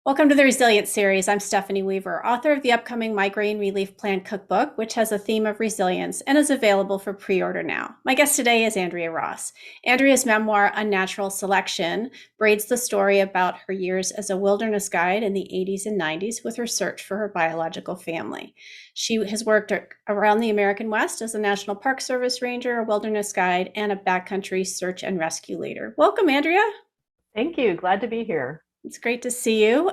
Welcome to the Resilience Series. I'm Stephanie Weaver, author of the upcoming Migraine Relief Plan Cookbook, which has a theme of resilience and is available for pre-order now. My guest today is Andrea Ross. Andrea's memoir, Unnatural Selection, braids the story about her years as a wilderness guide in the 80s and 90s with her search for her biological family. She has worked around the American West as a National Park Service ranger, a wilderness guide, and a backcountry search and rescue leader. Welcome, Andrea. Thank you. Glad to be here. It's great to see you.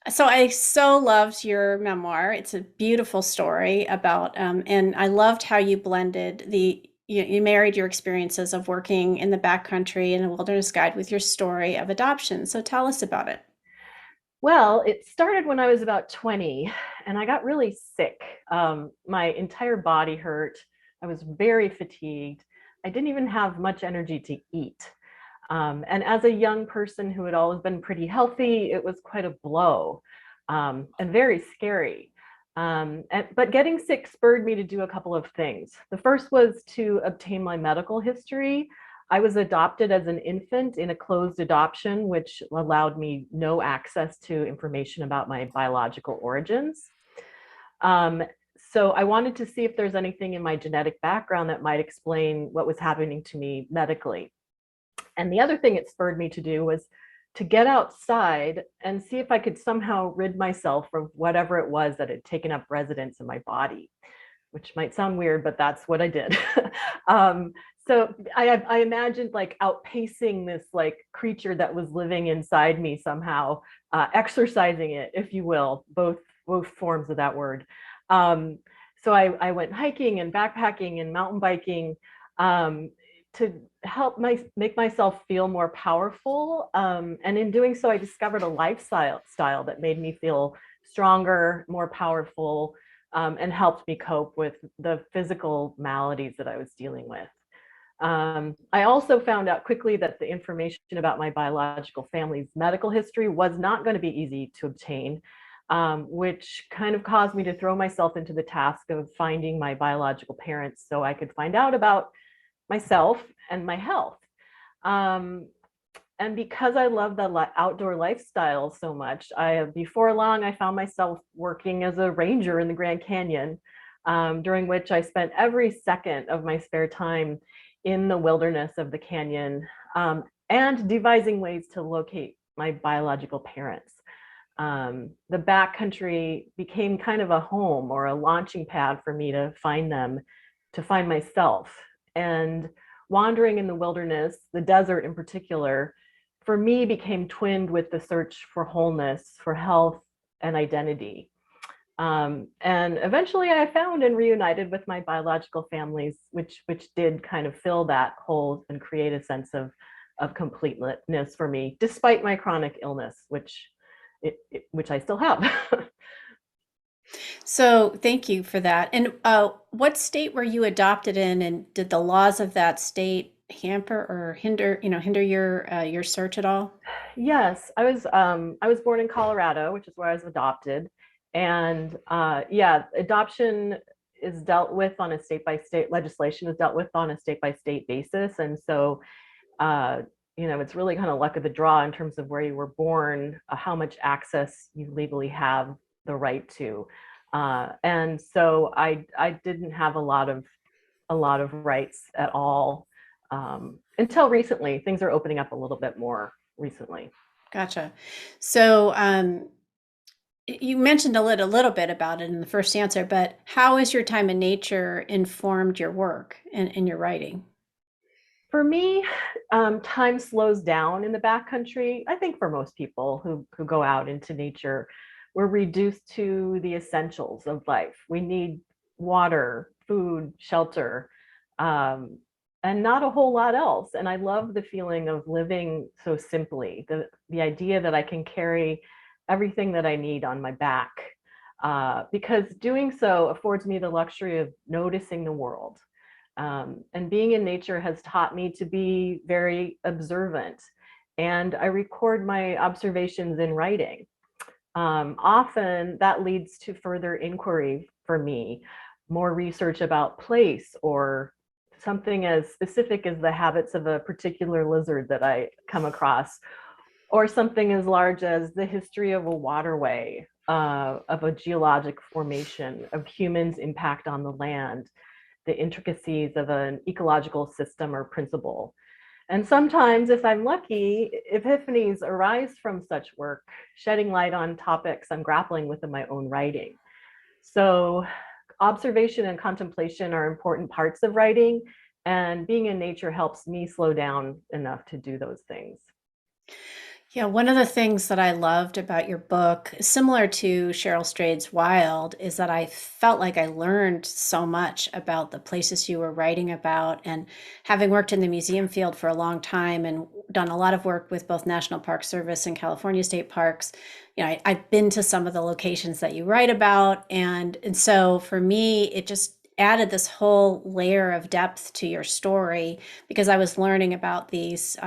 So I so loved your memoir. It's a beautiful story about, and I loved how you blended you married your experiences of working in the backcountry and a wilderness guide with your story of adoption. So tell us about it. Well, it started when I was about 20 and I got really sick. My entire body hurt. I was very fatigued. I didn't even have much energy to eat. And as a young person who had always been pretty healthy, it was quite a blow and very scary. But getting sick spurred me to do a couple of things. The first was to obtain my medical history. I was adopted as an infant in a closed adoption, which allowed me no access to information about my biological origins. Um, so I wanted to see if there's anything in my genetic background that might explain what was happening to me medically. And the other thing it spurred me to do was to get outside and see if I could somehow rid myself of whatever it was that had taken up residence in my body, which might sound weird, but that's what I did. um, so I imagined like outpacing this like creature that was living inside me somehow, exercising it, if you will, both forms of that word. Um, so I went hiking and backpacking and mountain biking, to help make myself feel more powerful. And in doing so, I discovered a lifestyle that made me feel stronger, more powerful, and helped me cope with the physical maladies that I was dealing with. I also found out quickly that the information about my biological family's medical history was not going to be easy to obtain, which kind of caused me to throw myself into the task of finding my biological parents so I could find out about myself and my health. Um, and because I love the outdoor lifestyle so much, before long I found myself working as a ranger in the Grand Canyon, during which I spent every second of my spare time in the wilderness of the canyon, and devising ways to locate my biological parents. The backcountry became kind of a home or a launching pad for me to find them, to find myself. And wandering in the wilderness, the desert in particular, for me became twinned with the search for wholeness, for health and identity. And eventually I found and reunited with my biological families, which did kind of fill that hole and create a sense of completeness for me, despite my chronic illness, which I still have. So thank you for that. And what state were you adopted in, and did the laws of that state hamper or hinder your search at all? Yes, I was born in Colorado, which is where I was adopted, and yeah, adoption is dealt with on a state by state legislation is dealt with on a state by state basis, and so uh, it's really kind of luck of the draw in terms of where you were born, how much access you legally have the right to, and so I didn't have a lot of rights at all, until recently. Things are opening up a little bit more recently. Gotcha. So you mentioned a little bit about it in the first answer, but how has your time in nature informed your work and in your writing? For me, time slows down in the backcountry. I think for most people who go out into nature, we're reduced to the essentials of life. We need water, food, shelter, and not a whole lot else. And I love the feeling of living so simply, the idea that I can carry everything that I need on my back, because doing so affords me the luxury of noticing the world. And being in nature has taught me to be very observant. And I record my observations in writing. Often that leads to further inquiry for me, more research about place, or something as specific as the habits of a particular lizard that I come across, Or something as large as the history of a waterway, of a geologic formation, of humans' impact on the land, the intricacies of an ecological system or principle. And sometimes, if I'm lucky, epiphanies arise from such work, shedding light on topics I'm grappling with in my own writing. So, observation and contemplation are important parts of writing, and being in nature helps me slow down enough to do those things. Yeah, one of the things that I loved about your book, similar to Cheryl Strayed's Wild, is that I felt like I learned so much about the places you were writing about. And having worked in the museum field for a long time and done a lot of work with both National Park Service and California State Parks, I've been to some of the locations that you write about. And so for me, it just added this whole layer of depth to your story because I was learning about these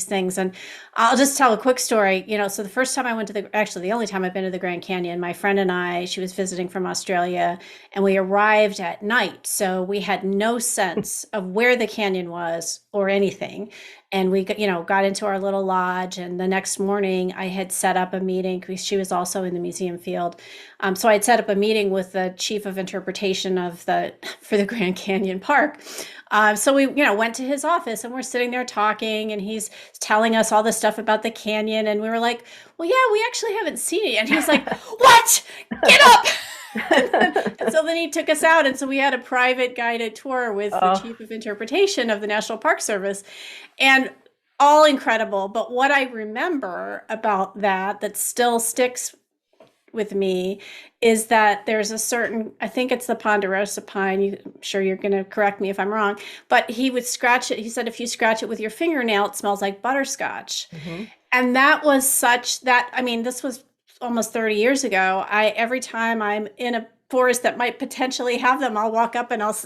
things. And I'll just tell a quick story. So the first time I went to actually the only time I've been to the Grand Canyon, my friend and I, she was visiting from Australia, and we arrived at night. So we had no sense of where the canyon was or anything. And we, got into our little lodge. And the next morning, I had set up a meeting because she was also in the museum field. So I had set up a meeting with the chief of interpretation for the Grand Canyon Park. So we, went to his office and we're sitting there talking, and he's telling us all this stuff about the canyon, and we were like, "Well, yeah, we actually haven't seen it." And he's like, "What? Get up!" And so then he took us out, and so we had a private guided tour with the Oh, chief of interpretation of the National Park Service, and all incredible. But what I remember about that still sticks with me is that there's a certain, I think it's the ponderosa pine. I'm sure you're going to correct me if I'm wrong, but he would scratch it. He said, if you scratch it with your fingernail, it smells like butterscotch. mhm. And that was such that, I mean, this was almost 30 years ago. Every time I'm in a forest that might potentially have them, I'll walk up and I'll,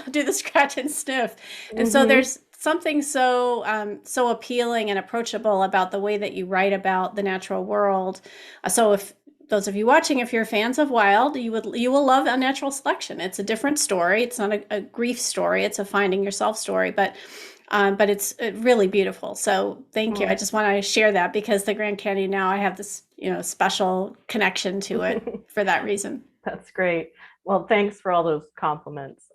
do the scratch and sniff. And so Mhm. there's something so appealing and approachable about the way that you write about the natural world. So if those of you watching, if you're fans of Wild, you will love Unnatural Selection. It's a different story. It's not a grief story. It's a finding yourself story, but it's really beautiful. So thank you. I Oh. just want to share that because the Grand Canyon now I have this special connection to it for that reason. That's great. Well, thanks for all those compliments.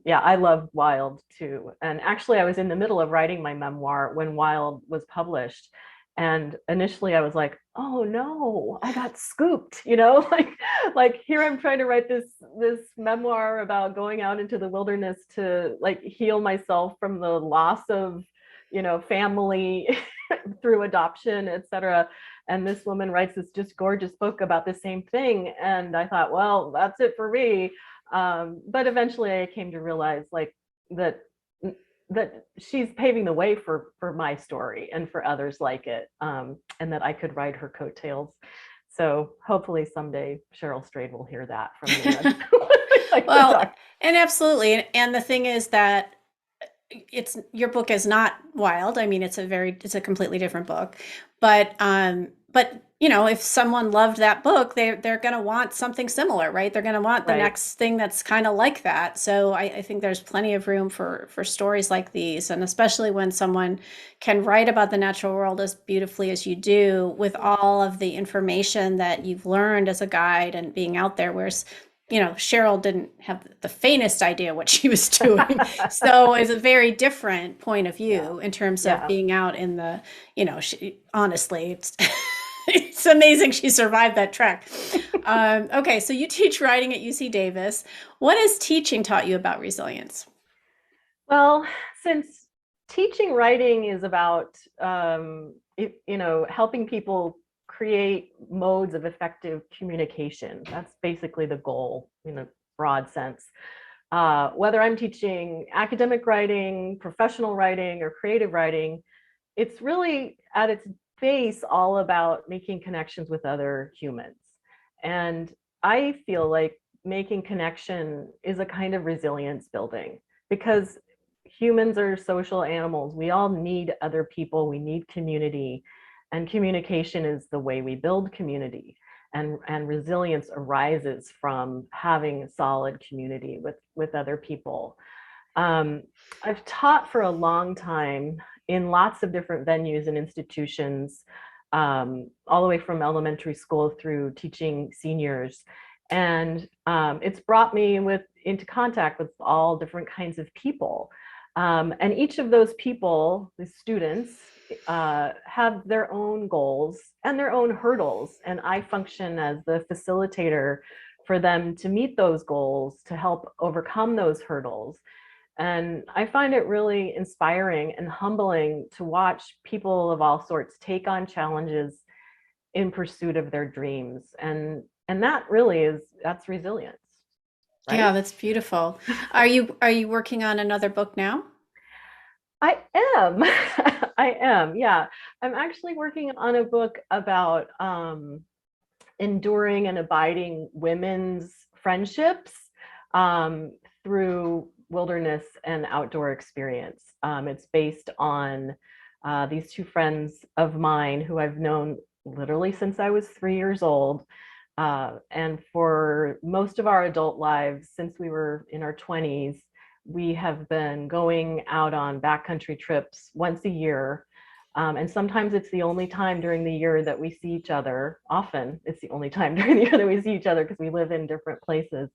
Yeah, I love Wild too. And actually, I was in the middle of writing my memoir when Wild was published. And initially, I was like, "Oh no, I got scooped." Like here I'm trying to write this memoir about going out into the wilderness to like heal myself from the loss of, family through adoption, etc. And this woman writes this just gorgeous book about the same thing, and I thought, well, that's it for me. But eventually I came to realize like that that she's paving the way for my story and for others like it, and that I could ride her coattails. So hopefully someday Cheryl Strayed will hear that from me. Like to Well, talk. and absolutely, and the thing is that it's your book is not Wild. I mean, it's a completely different book. But if someone loved that book, they're going to want something similar, right? They're going to want the Right. next thing that's kind of like that. So I think there's plenty of room for stories like these, and especially when someone can write about the natural world as beautifully as you do, with all of the information that you've learned as a guide and being out there. Whereas Cheryl didn't have the faintest idea what she was doing. So it's a very different point of Yeah. view in terms of Yeah. being out in honestly, it's amazing she survived that trek. Okay, so you teach writing at UC Davis. What has teaching taught you about resilience? Well, since teaching writing is about helping people create modes of effective communication, that's basically the goal in a broad sense. Whether I'm teaching academic writing, professional writing, or creative writing, it's really at its base all about making connections with other humans. And I feel like making connection is a kind of resilience building because humans are social animals. We all need other people, we need community, and communication is the way we build community. And resilience arises from having solid community with other people. um, I've taught for a long time in lots of different venues and institutions. all the way from elementary school through teaching seniors. And it's brought me into contact with all different kinds of people. And each of those people, the students, have their own goals and their own hurdles. And I function as the facilitator for them to meet those goals, to help overcome those hurdles. And I find it really inspiring and humbling to watch people of all sorts take on challenges in pursuit of their dreams. And that really that's resilience, Yeah, right? that's beautiful. Are you working on another book now? I am. I am. Yeah. I'm actually working on a book about enduring and abiding women's friendships um, through wilderness and outdoor experience. It's based on these two friends of mine who I've known literally since I was 3 years old. And for most of our adult lives, since we were in our 20s, we have been going out on backcountry trips once a year. And sometimes it's the only time during the year that we see each other. Often it's the only time during the year that we see each other because we live in different places.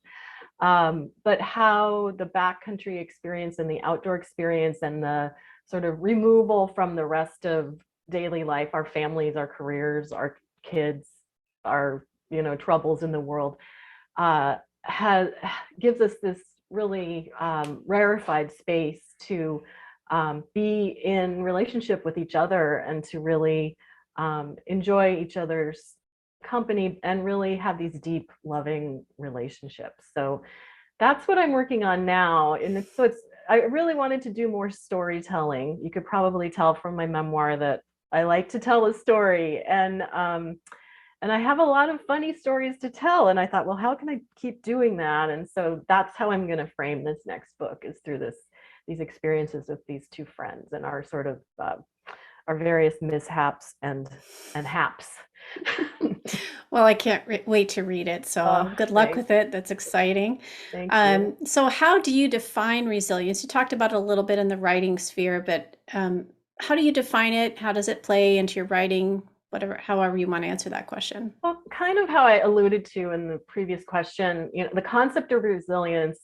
But how the backcountry experience and the outdoor experience and the sort of removal from the rest of daily life, our families, our careers, our kids, our troubles in the world, has gives us this really rarefied space to be in relationship with each other and to really enjoy each other's company and really have these deep, loving relationships. So that's what I'm working on now. And I really wanted to do more storytelling. You could probably tell from my memoir that I like to tell a story. And I have a lot of funny stories to tell. And I thought, well, how can I keep doing that? And so that's how I'm going to frame this next book, is through these experiences with these two friends and our sort of our various mishaps and haps. Well, I can't wait to read it. So Oh, good luck thanks. with it. That's exciting. Thank you. So how do you define resilience? You talked about it a little bit in the writing sphere, but how do you define it? How does it play into your writing? Whatever, however you want to answer that question. Well, kind of how I alluded to in the previous question, the concept of resilience,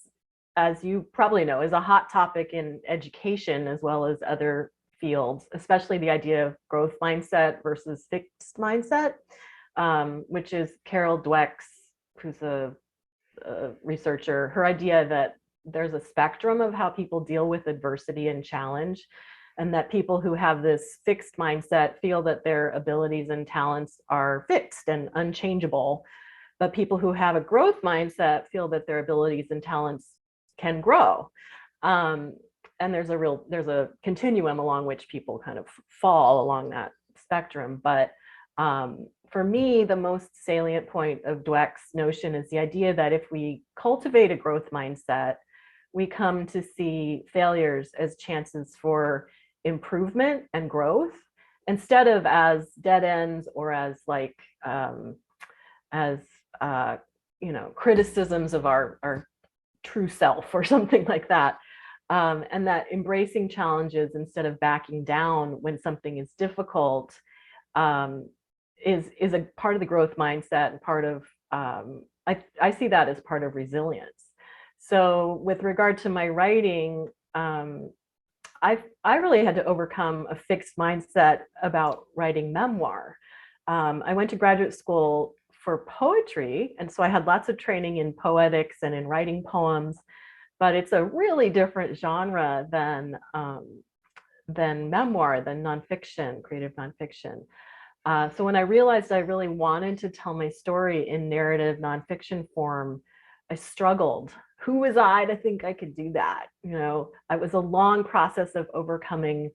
as you probably know, is a hot topic in education as well as other fields, especially the idea of growth mindset versus fixed mindset, which is Carol Dweck's, who's a researcher, her idea that there's a spectrum of how people deal with adversity and challenge, and that people who have this fixed mindset feel that their abilities and talents are fixed and unchangeable, but people who have a growth mindset feel that their abilities and talents can grow. And there's a continuum along which people kind of fall along that spectrum. But for me, the most salient point of Dweck's notion is the idea that if we cultivate a growth mindset, we come to see failures as chances for improvement and growth, instead of as dead ends or as like as criticisms of our true self or something like that. And that embracing challenges instead of backing down when something is difficult is a part of the growth mindset and part of I see that as part of resilience. So with regard to my writing, I really had to overcome a fixed mindset about writing memoir. I went to graduate school for poetry, and so I had lots of training in poetics and in writing poems, but it's a really different genre than memoir, than nonfiction, creative nonfiction. So when I realized I really wanted to tell my story in narrative nonfiction form, I struggled. Who was I to think I could do that? It was a long process of overcoming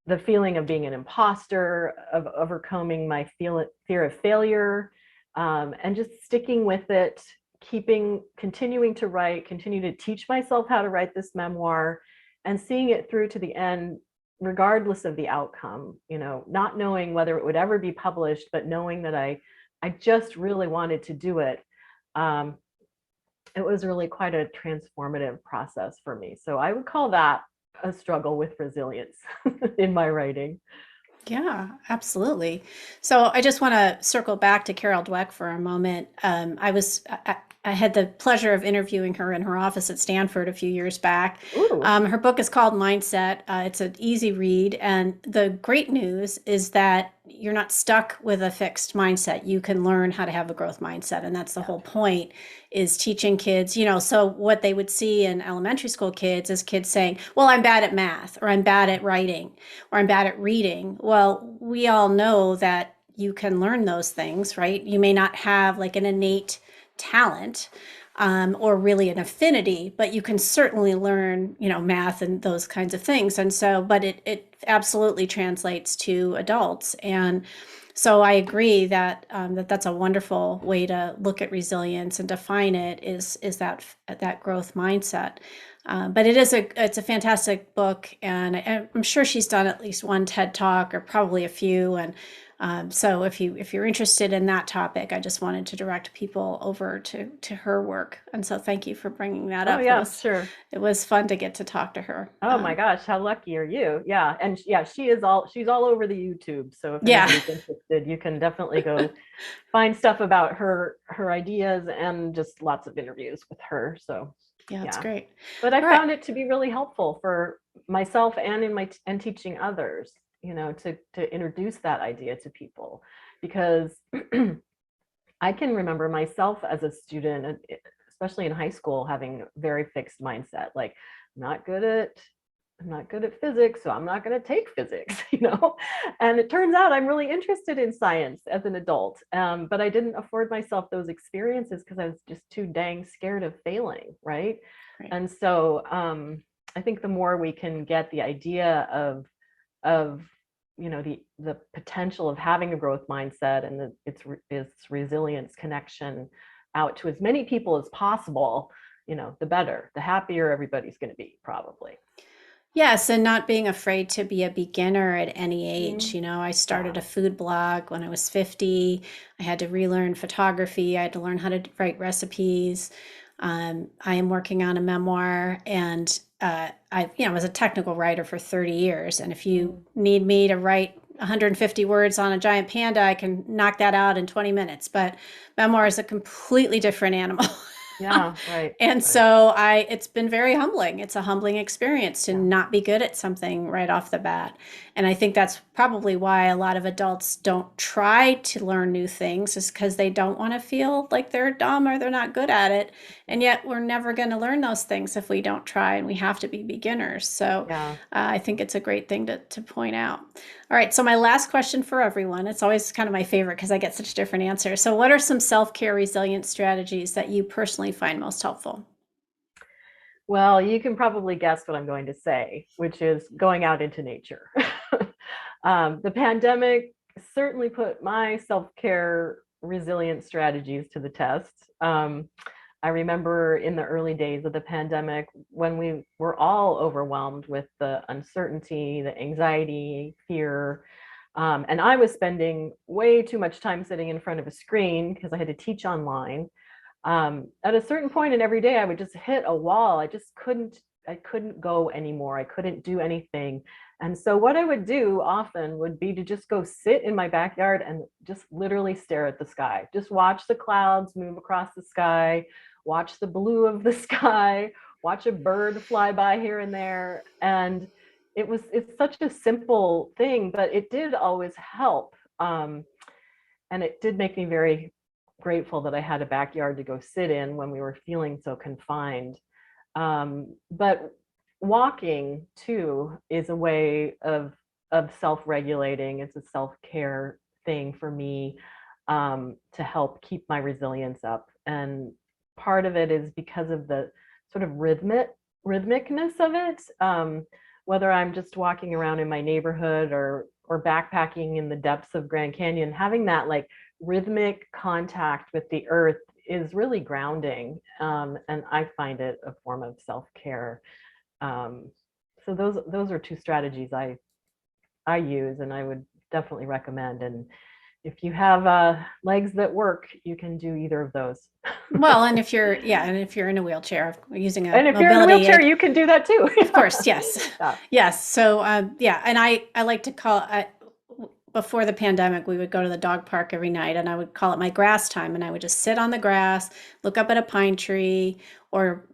the feeling of being an imposter, of overcoming my fear of failure, and just sticking with it, continuing to write, continue to teach myself how to write this memoir, and seeing it through to the end, regardless of the outcome. Not knowing whether it would ever be published, but knowing that I just really wanted to do it. It was really quite a transformative process for me. So I would call that a struggle with resilience in my writing. Yeah, absolutely. So I just want to circle back to Carol Dweck for a moment. I had the pleasure of interviewing her in her office at Stanford a few years back. Ooh, Her book is called Mindset. It's an easy read, and the great news is that you're not stuck with a fixed mindset. You can learn how to have a growth mindset, and that's the yeah. whole point, is teaching kids, so what they would see in elementary school kids is kids saying, well, I'm bad at math, or I'm bad at writing, or I'm bad at reading. Well, we all know that you can learn those things, right? You may not have like an innate talent, or really an affinity, but you can certainly learn, math and those kinds of things. And so, but it absolutely translates to adults. And so I agree that that's a wonderful way to look at resilience and define it, is that growth mindset. But it's a fantastic book, and I'm sure she's done at least one TED Talk, or probably a few. And so if you're interested in that topic, I just wanted to direct people over to her work. And so thank you for bringing that Oh up. yeah, sure. It was fun to get to talk to her. Oh my gosh, how lucky are you? Yeah, and yeah, she's all over the YouTube. So if Yeah. anybody's interested, you can definitely go find stuff about her ideas and just lots of interviews with her. So Yeah, it's yeah. great. But I All right. found it to be really helpful for myself and and teaching others, to introduce that idea to people, because I can remember myself as a student, especially in high school, having a very fixed mindset, like not good at I'm not good at physics, so I'm not going to take physics, And it turns out I'm really interested in science as an adult, but I didn't afford myself those experiences because I was just too dang scared of failing, right? Great. And so I think the more we can get the idea of the potential of having a growth mindset and its resilience connection out to as many people as possible, the better, the happier everybody's going to be, probably. Yes, and not being afraid to be a beginner at any age. Mm, I yeah. started a food blog when I was 50. I had to relearn photography. I had to learn how to write recipes. I am working on a memoir, and I was a technical writer for 30 years. And if you Mm, need me to write 150 words on a giant panda, I can knock that out in 20 minutes. But memoir is a completely different animal. yeah, right, And right. so it's been very humbling. It's a humbling experience to Yeah. not be good at something right off the bat. And I think that's probably why a lot of adults don't try to learn new things, is because they don't want to feel like they're dumb or they're not good at it. And yet we're never going to learn those things if we don't try, and we have to be beginners. So Yeah. I think it's a great thing to point out. All right, so my last question for everyone, it's always kind of my favorite because I get such different answers. So, what are some self care resilience strategies that you personally find most helpful? Well, you can probably guess what I'm going to say, which is going out into nature. The pandemic certainly put my self care resilience strategies to the test. I remember in the early days of the pandemic when we were all overwhelmed with the uncertainty, the anxiety, fear. And I was spending way too much time sitting in front of a screen because I had to teach online. At a certain point in every day, I would just hit a wall. I couldn't go anymore. I couldn't do anything. And so what I would do often would be to just go sit in my backyard and just literally stare at the sky. Just watch the clouds move across the sky, watch the blue of the sky, watch a bird fly by here and there. And it's such a simple thing, but it did always help. And it did make me very grateful that I had a backyard to go sit in when we were feeling so confined. But walking too is a way of self-regulating. It's a self-care thing for me, to help keep my resilience up. And part of it is because of the sort of rhythmicness of it. Whether I'm just walking around in my neighborhood or backpacking in the depths of Grand Canyon, having that like rhythmic contact with the earth is really grounding, and I find it a form of self-care. Um, so those are two strategies I use, and I would definitely recommend. And if you have legs that work, you can do either of those. Well, and if you're in a wheelchair, using a And if you're in a mobility wheelchair, aid, you can do that too. of course, yes. Yeah. Yes. So, yeah. And I like to call before the pandemic, we would go to the dog park every night, and I would call it my grass time, and I would just sit on the grass, look up at a pine tree. Or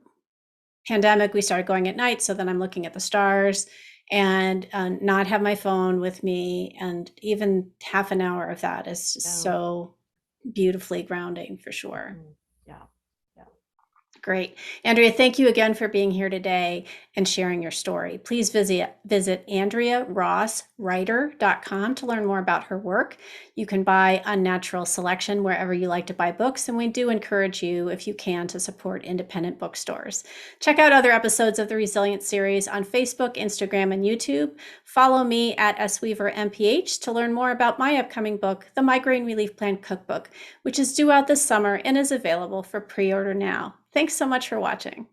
pandemic, we started going at night, so then I'm looking at the stars and not have my phone with me. And even half an hour of that is just Yeah. so beautifully grounding for sure. Mhm. Yeah. Yeah. Great. Andrea, thank you again for being here today and sharing your story. Please visit AndreaRossWriter.com to learn more about her work. You can buy Unnatural Selection wherever you like to buy books, and we do encourage you, if you can, to support independent bookstores. Check out other episodes of the Resilience series on Facebook, Instagram, and YouTube. Follow me at SWeaverMPH to learn more about my upcoming book, The Migraine Relief Plan Cookbook, which is due out this summer and is available for pre-order now. Thanks so much for watching.